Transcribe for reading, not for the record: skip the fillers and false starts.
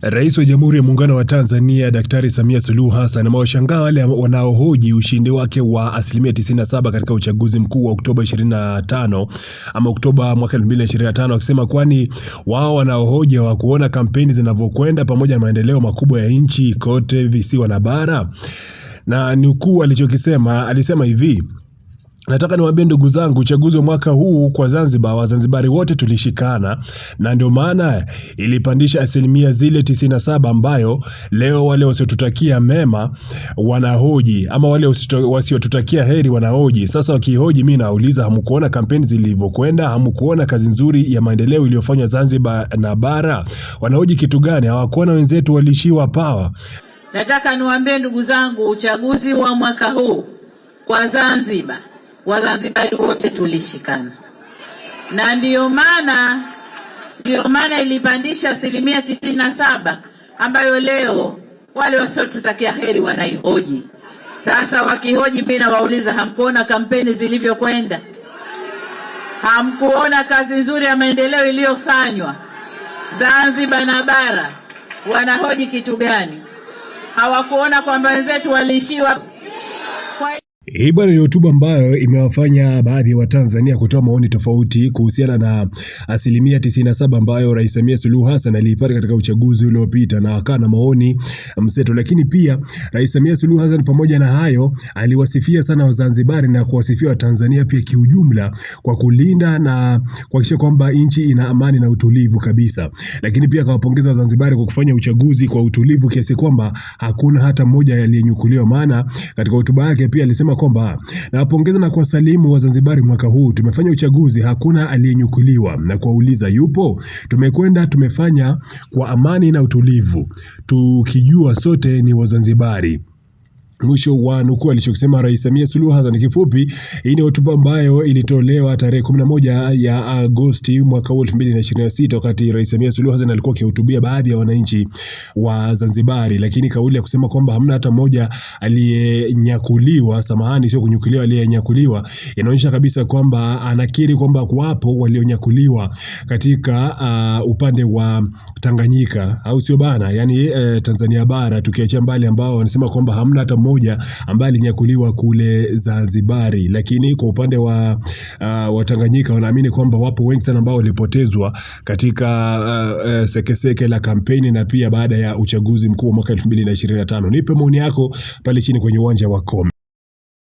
Rais wa Jamhuri ya Muungano wa Tanzania Daktari Samia Suluhu Hassan amewashangaa wale wanaohoji ushindi wake wa 97% katika uchaguzi mkuu wa Oktoba 25 ama Oktoba mwaka 2025, akisema kwani wao wanaohoji wa kuona kampeni zinavyokwenda pamoja na maendeleo makubwa ya nchi kote visiwa na bara. Na nukuu alichokisema, alisema hivi: nataka niwaambie ndugu zangu, uchaguzi wa mwaka huu kwa Zanzibar, Wazanzibari wote tulishikana, na ndio maana ilipandisha asilimia zile 97 ambayo leo wale wasiotutakia mema wanahoji, ama wale wasiotutakia heri wanahoji. Sasa wakihoji, mimi nauliza, hamkuona kampeni zilivyokwenda? Hamkuona kazi nzuri ya maendeleo iliyofanywa Zanzibar na bara? Wanahoji kitu gani? Hawakuona wenzetu walishiwa power? Nataka niwaambie ndugu zangu, uchaguzi wa mwaka huu kwa Zanzibar, Wazanzibari wote tulishikana, na ndiyo maana ilipandisha asilimia 97 ambayo leo wale wasiotutakia heri wanaihoji. Sasa wakihoji, mimi nawauliza, hamkuona kampeni zilivyokwenda? Hamkuona kazi nzuri ya maendeleo iliyofanywa Zanzibar na bara? Wanahoji kitu gani? Hawakuona kwamba wenzetu waliishiwa? Hii bwana ni hotuba ambayo imewafanya baadhi ya Watanzania kutoa maoni tofauti kuhusiana na asilimia 97 ambayo Rais Samia Suluhu Hassan aliipata katika uchaguzi uliopita, na akawa na maoni mseto. Lakini pia Rais Samia Suluhu Hassan pamoja na hayo aliwasifia sana Wazanzibari na kuwasifia Watanzania pia kiujumla kwa kulinda na kuhakikisha kwamba nchi ina amani na utulivu kabisa. Lakini pia akawapongeza Wazanzibari kwa kufanya uchaguzi kwa utulivu kiasi kwamba hakuna hata mmoja aliyenyukuliwa. Maana katika hotuba yake pia alisema kwamba nawapongeza na kuwasalimu Wazanzibari, mwaka huu tumefanya uchaguzi, hakuna aliyenyukuliwa, na kuwauliza yupo? Tumekwenda tumefanya kwa amani na utulivu, tukijua sote ni Wazanzibari. Mwisho wa nukuu alichokisema Rais Samia Suluhu Hassan. Kifupi, hii ni hotuba ambayo ilitolewa tarehe 11 ya Agosti mwaka 2026, wakati Rais Samia Suluhu Hassan alikuwa akihutubia baadhi ya wananchi wa Zanzibari. Lakini kauli ya kusema kwamba hamna hata mmoja aliyenyakuliwa, samahani, sio kunyukuliwa, aliyenyakuliwa, inaonyesha kabisa kwamba anakiri kwamba wapo walionyakuliwa katika upande wa Tanganyika, au sio bana? Yani Tanzania bara, tukiachia mbali ambao wanasema kwamba hamna hata ambaye alinyakuliwa kule Zanzibari. Lakini kwa upande wa Tanganyika wanaamini kwamba wapo wengi sana ambao walipotezwa katika sekeseke la kampeni na pia baada ya uchaguzi mkuu wa mwaka 2025. Nipe maoni yako pale chini kwenye uwanja wa comment.